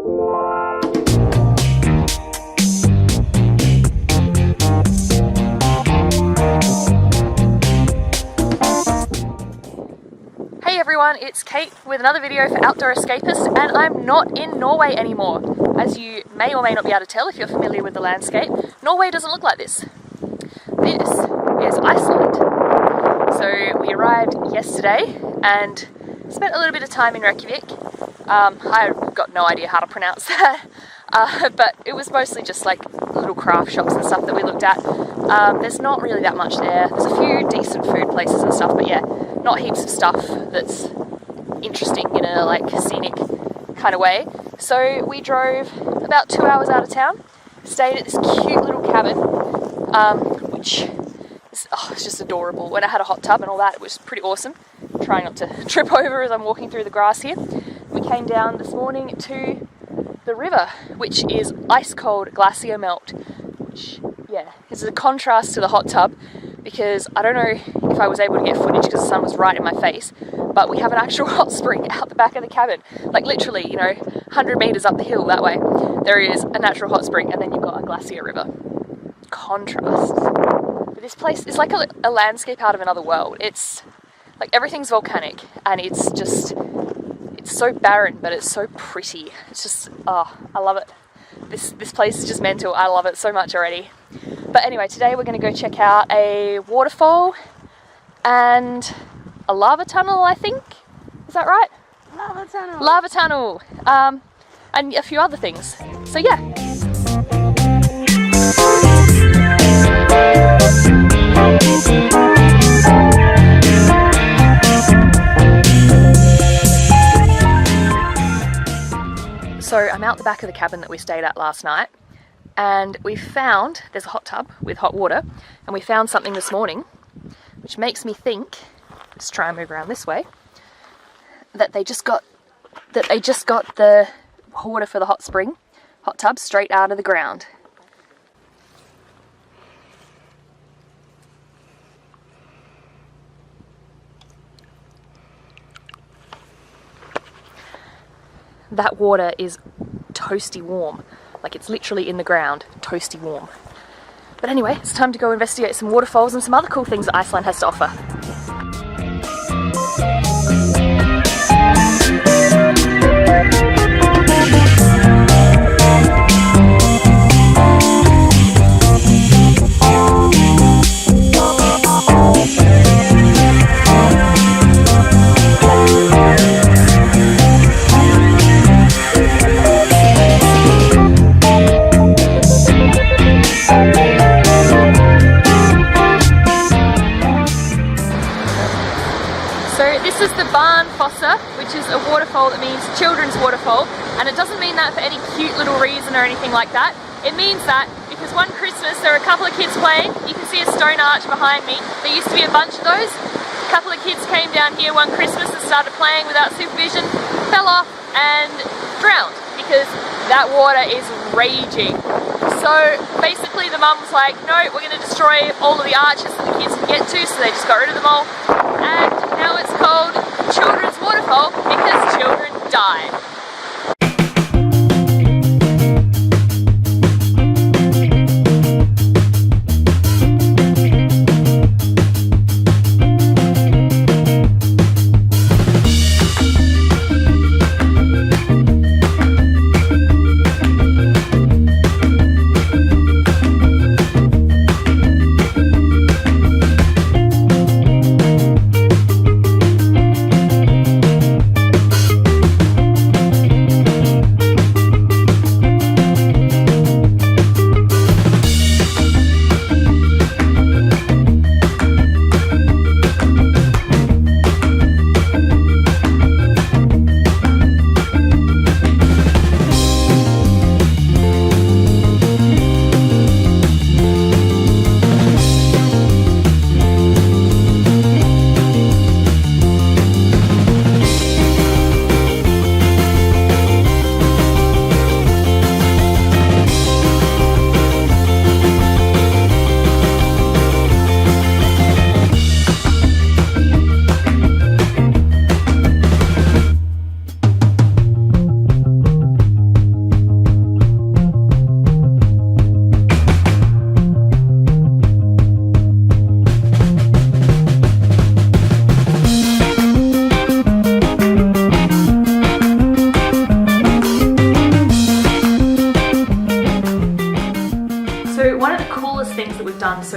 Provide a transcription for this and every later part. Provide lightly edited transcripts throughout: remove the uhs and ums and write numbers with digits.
Hey everyone, it's Kate with another video for Outdoor Escapist, and I'm not in Norway anymore. As you may or may not be able to tell if you're familiar with the landscape, Norway doesn't look like this. This is Iceland. So we arrived yesterday and spent a little bit of time in Reykjavik. I've got no idea how to pronounce that, but it was mostly just like little craft shops and stuff that we looked at. There's not really that much there. There's a few decent food places and stuff, but yeah, not heaps of stuff that's interesting in a like scenic kind of way. So we drove about 2 hours out of town, stayed at this cute little cabin, which is it's just adorable. When I had a hot tub and all that, it was pretty awesome. Trying not to trip over as I'm walking through the grass here. We came down this morning to the river, which is ice cold glacier melt, which yeah, is a contrast to the hot tub, because I don't know if I was able to get footage because the sun was right in my face, but we have an actual hot spring out the back of the cabin, like literally, you know, 100 meters up the hill that way, there is a natural hot spring, and then you've got a glacier river. Contrast. But this place is like a landscape out of another world. It's like everything's volcanic, and it's just, it's so barren, but it's so pretty. It's just, oh, I love it. This place is just mental. I love it so much already. But anyway, today we're going to go check out a waterfall and a lava tunnel, I think. Is that right? Lava tunnel. Lava tunnel. And a few other things. So yeah. So I'm out the back of the cabin that we stayed at last night, and we found, there's a hot tub with hot water, and we found something this morning which makes me think, let's try and move around this way, that they just got the water for the hot tub straight out of the ground. That water is toasty warm, like it's literally in the ground, toasty warm. But anyway, it's time to go investigate some waterfalls and some other cool things that Iceland has to offer. Which is a waterfall that means children's waterfall, and it doesn't mean that for any cute little reason or anything like that. It means that because one Christmas there were a couple of kids playing. You can see a stone arch behind me. There used to be a bunch of those. A couple of kids came down here one Christmas and started playing without supervision, fell off and drowned because that water is raging. So basically the mum was like, no, we're going to destroy all of the arches that the kids can get to, so they just got rid of them all. And now it's called Children's Waterfall because children died.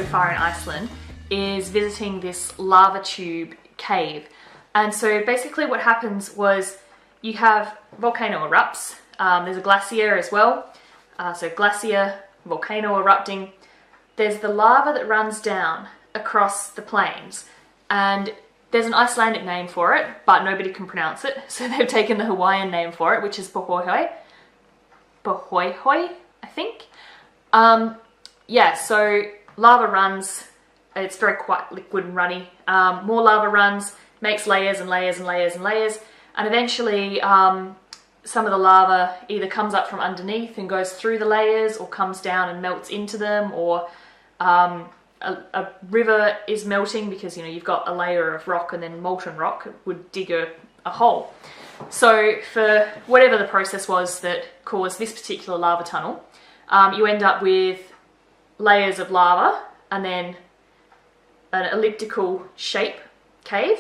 far in Iceland is visiting this lava tube cave. And so basically what happens was you have volcano erupts, there's a glacier as well, so glacier, volcano erupting, there's the lava that runs down across the plains, and there's an Icelandic name for it, but nobody can pronounce it, so they've taken the Hawaiian name for it, which is Pahoihoi, I think. Yeah, so lava runs, it's very quite liquid and runny, more lava runs, makes layers and layers and layers and layers, and eventually some of the lava either comes up from underneath and goes through the layers, or comes down and melts into them, or a river is melting because, you know, you've got a layer of rock and then molten rock would dig a hole. So for whatever the process was that caused this particular lava tunnel, you end up with layers of lava and then an elliptical shape cave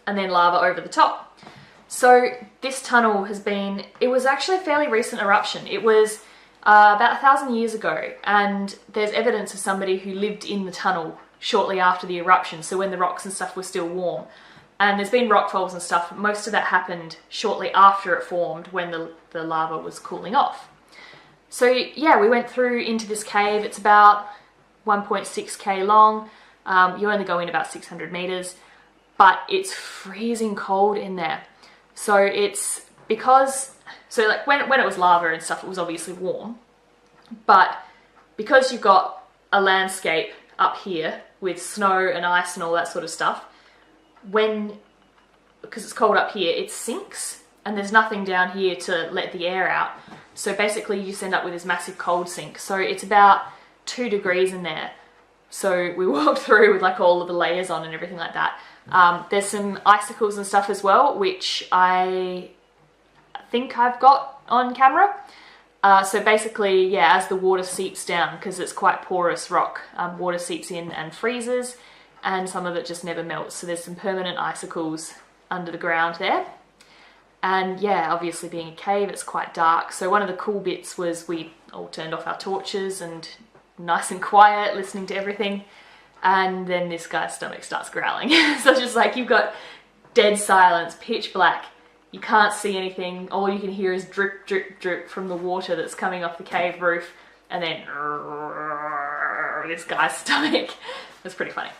and then lava over the top. So this tunnel has been, it was actually a fairly recent eruption. It was about 1,000 years ago, and there's evidence of somebody who lived in the tunnel shortly after the eruption, so when the rocks and stuff were still warm. And there's been rock falls and stuff. Most of that happened shortly after it formed, when the lava was cooling off. So yeah, we went through into this cave. It's about 1.6k long. You only go in about 600 meters, but it's freezing cold in there. So it's because, so like when it was lava and stuff, it was obviously warm, but because you've got a landscape up here with snow and ice and all that sort of stuff, because it's cold up here, it sinks and there's nothing down here to let the air out. So basically you just end up with this massive cold sink. So it's about 2 degrees in there. So we walked through with like all of the layers on and everything like that. There's some icicles and stuff as well, which I think I've got on camera. So basically, yeah, as the water seeps down, because it's quite porous rock, water seeps in and freezes, and some of it just never melts. So there's some permanent icicles under the ground there. And yeah, obviously being a cave, it's quite dark. So one of the cool bits was we all turned off our torches and nice and quiet, listening to everything. And then this guy's stomach starts growling. So it's just like, you've got dead silence, pitch black. You can't see anything. All you can hear is drip, drip, drip from the water that's coming off the cave roof. And then this guy's stomach. It's pretty funny.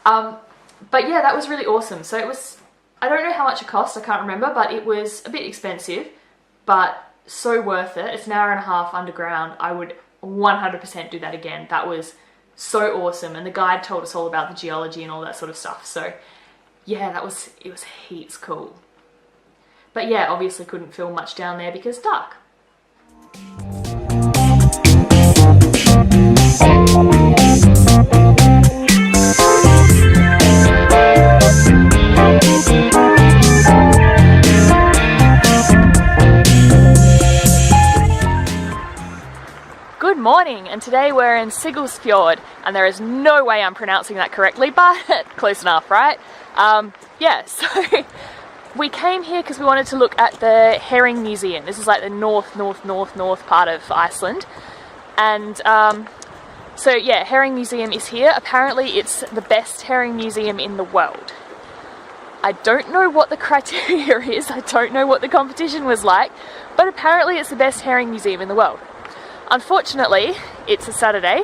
But yeah, that was really awesome. So it was, I don't know how much it cost, I can't remember, but it was a bit expensive, but so worth it. It's an hour and a half underground. I would 100% do that again. That was so awesome, and the guide told us all about the geology and all that sort of stuff. So yeah, it was heaps cool. But yeah, obviously couldn't film much down there because dark. Good morning, and today we're in Sigulsfjord, and there is no way I'm pronouncing that correctly, but close enough, right? Yeah, so we came here because we wanted to look at the Herring Museum. This is like the north part of Iceland. And so yeah, Herring Museum is here. Apparently it's the best herring museum in the world. I don't know what the criteria is, I don't know what the competition was like, but apparently it's the best herring museum in the world. Unfortunately, it's a Saturday,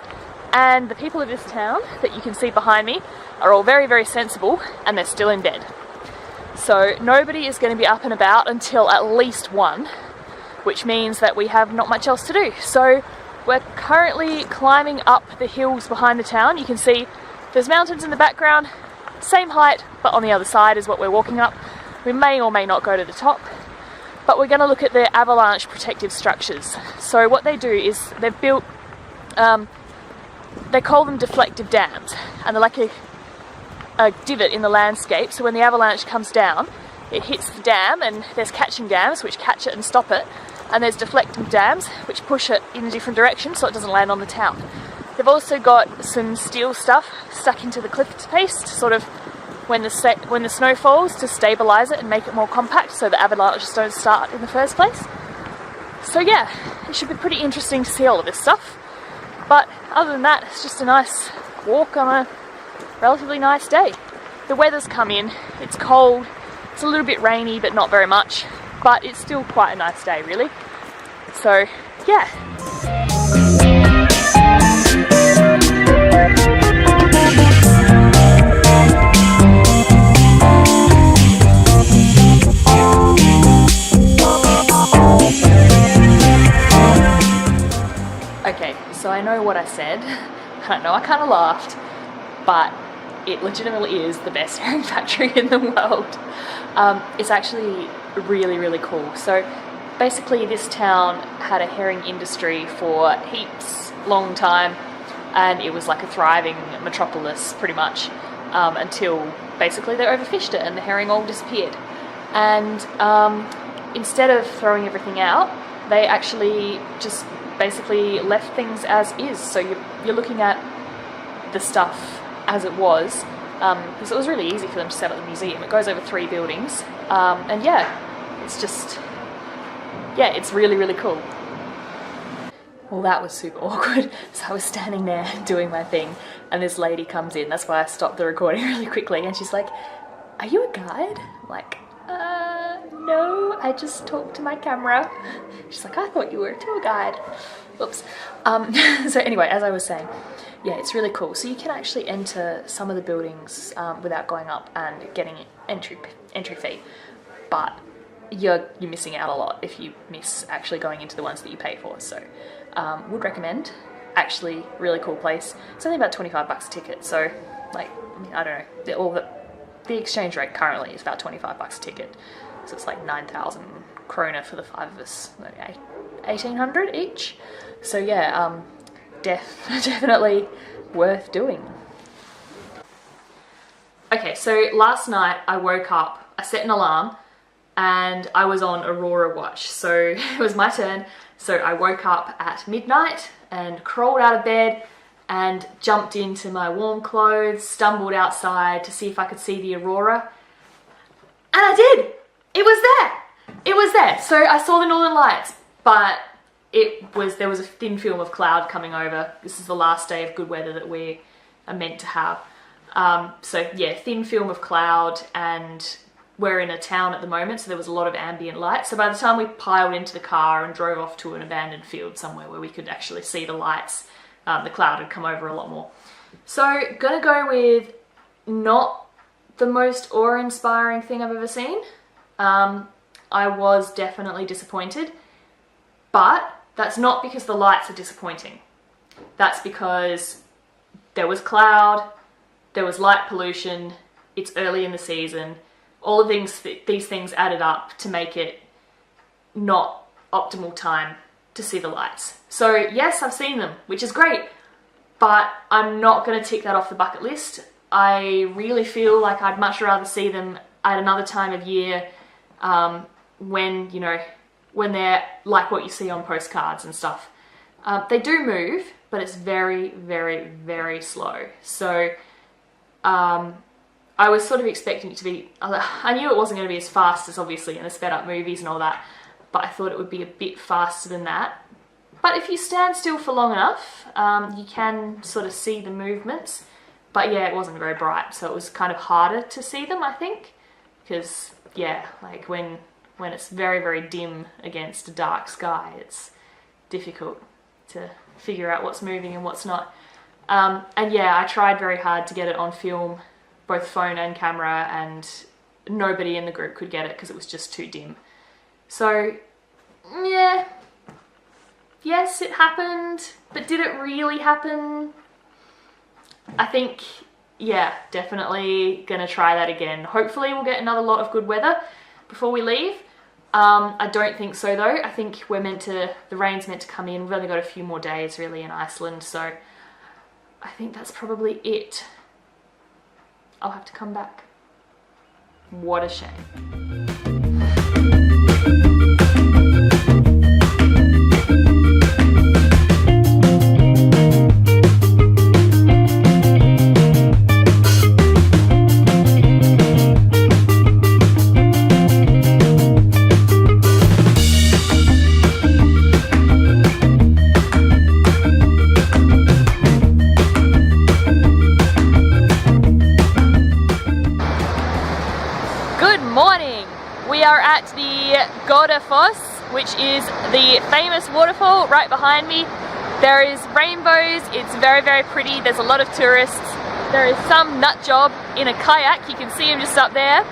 and the people of this town that you can see behind me are all very, very sensible, and they're still in bed. So nobody is going to be up and about until at least 1, which means that we have not much else to do. So we're currently climbing up the hills behind the town. You can see there's mountains in the background, same height, but on the other side is what we're walking up. We may or may not go to the top, but we're going to look at the avalanche protective structures. So what they do is they've built, they call them deflective dams, and they're like a divot in the landscape, so when the avalanche comes down, it hits the dam, and there's catching dams which catch it and stop it, and there's deflecting dams which push it in a different direction so it doesn't land on the town. They've also got some steel stuff stuck into the cliff face to sort of, when the snow falls, to stabilise it and make it more compact so the avalanches don't start in the first place. So yeah, it should be pretty interesting to see all of this stuff. But other than that, it's just a nice walk on a relatively nice day. The weather's come in, it's cold, it's a little bit rainy but not very much, but it's still quite a nice day really. So yeah. Okay, so I know what I said, and I know I kind of laughed, but it legitimately is the best herring factory in the world. It's actually really, really cool. So basically this town had a herring industry for heaps long time, and it was like a thriving metropolis pretty much, until basically they overfished it and the herring all disappeared. And instead of throwing everything out, they actually just basically left things as is. So you're looking at the stuff as it was, because it was really easy for them to set up the museum. It goes over 3 buildings, and yeah, it's just, yeah, it's really, really cool. Well, that was super awkward. So I was standing there doing my thing, and this lady comes in. That's why I stopped the recording really quickly, and she's like, "Are you a guide?" I'm like, no, I just talked to my camera. She's like, "I thought you were a tour guide." Whoops. So anyway, as I was saying, yeah, it's really cool. So you can actually enter some of the buildings without going up and getting entry fee, but you're missing out a lot if you miss actually going into the ones that you pay for. So would recommend. Actually, really cool place. It's only about 25 bucks a ticket. So like, I mean, I don't know. The exchange rate currently is about 25 bucks a ticket. So it's like 9,000 krona for the 5 of us, like 1,800 each. So yeah, definitely worth doing. Okay, so last night I woke up, I set an alarm, and I was on Aurora watch. So it was my turn. So I woke up at midnight and crawled out of bed and jumped into my warm clothes, stumbled outside to see if I could see the aurora. And I did! It was there! It was there. So I saw the Northern Lights, but there was a thin film of cloud coming over. This is the last day of good weather that we are meant to have. So yeah, thin film of cloud, and we're in a town at the moment, so there was a lot of ambient light. So by the time we piled into the car and drove off to an abandoned field somewhere where we could actually see the lights, the cloud had come over a lot more. So gonna go with not the most awe-inspiring thing I've ever seen. I was definitely disappointed, but that's not because the lights are disappointing. That's because there was cloud, there was light pollution, it's early in the season. All of these things added up to make it not optimal time to see the lights. So yes, I've seen them, which is great, but I'm not going to tick that off the bucket list. I really feel like I'd much rather see them at another time of year, when, you know, when they're like what you see on postcards and stuff. They do move, but it's very, very, very slow. So I was sort of expecting it to be, I knew it wasn't going to be as fast as obviously in the sped up movies and all that, but I thought it would be a bit faster than that. But if you stand still for long enough, you can sort of see the movements. But yeah, it wasn't very bright, so it was kind of harder to see them, I think. Because yeah, like when it's very, very dim against a dark sky, it's difficult to figure out what's moving and what's not. And yeah, I tried very hard to get it on film, both phone and camera, and nobody in the group could get it because it was just too dim. So yeah, yes, it happened, but did it really happen? I think, yeah, definitely gonna try that again. Hopefully we'll get another lot of good weather before we leave. I don't think so though. I think the rain's meant to come in. We've only got a few more days really in Iceland, so I think that's probably it. I'll have to come back. What a shame. waterfalls, which is the famous waterfall right behind me. There is rainbows, it's very, very pretty, there's a lot of tourists. There is some nut job in a kayak, you can see him just up there,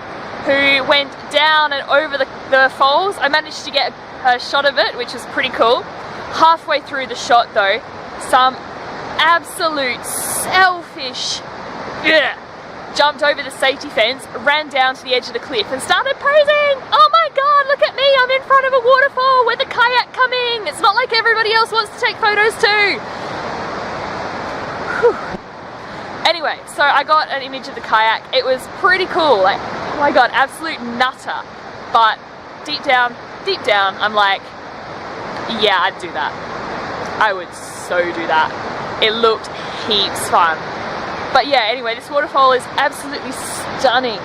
who went down and over the falls. I managed to get a shot of it, which was pretty cool. Halfway through the shot though, some absolute selfish jumped over the safety fence, ran down to the edge of the cliff and started posing. Oh my god, look at me, I'm in front of a waterfall with a kayak coming. It's not like everybody else wants to take photos too. Whew. Anyway, so I got an image of the kayak. It was pretty cool, like, oh my god, absolute nutter. But deep down, I'm like, yeah, I'd do that. I would so do that. It looked heaps fun. But yeah, anyway, this waterfall is absolutely stunning.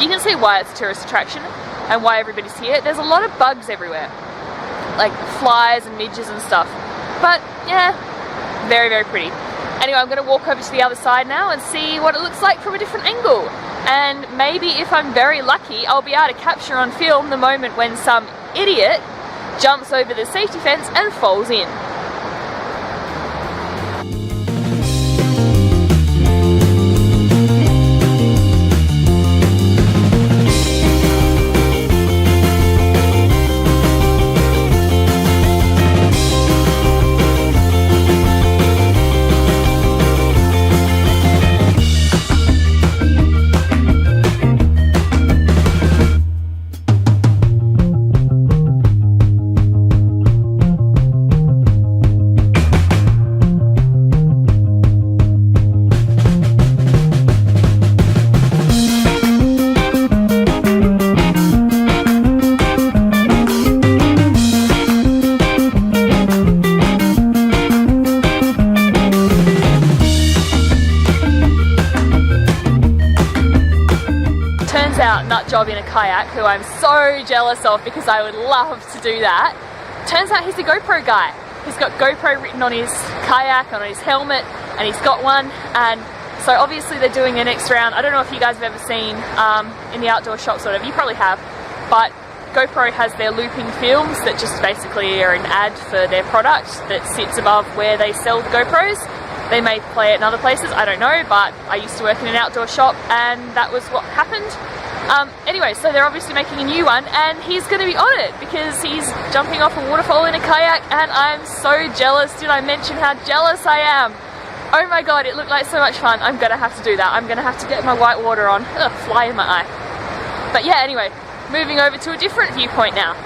You can see why it's a tourist attraction and why everybody's here. There's a lot of bugs everywhere, like flies and midges and stuff. But yeah, very, very pretty. Anyway, I'm going to walk over to the other side now and see what it looks like from a different angle. And maybe if I'm very lucky, I'll be able to capture on film the moment when some idiot jumps over the safety fence and falls in. Nut job in a kayak, who I'm so jealous of because I would love to do that. Turns out he's a GoPro guy. He's got GoPro written on his kayak, on his helmet, and he's got one. And so obviously they're doing the next round. I don't know if you guys have ever seen in the outdoor shops or whatever, you probably have, but GoPro has their looping films that just basically are an ad for their product that sits above where they sell the GoPros. They may play it in other places, I don't know, but I used to work in an outdoor shop and that was what happened. Anyway, so they're obviously making a new one and he's going to be on it because he's jumping off a waterfall in a kayak and I'm so jealous. Did I mention how jealous I am? Oh my god, it looked like so much fun. I'm going to have to do that. I'm going to have to get my white water on. Ugh, fly in my eye. But yeah, anyway, moving over to a different viewpoint now.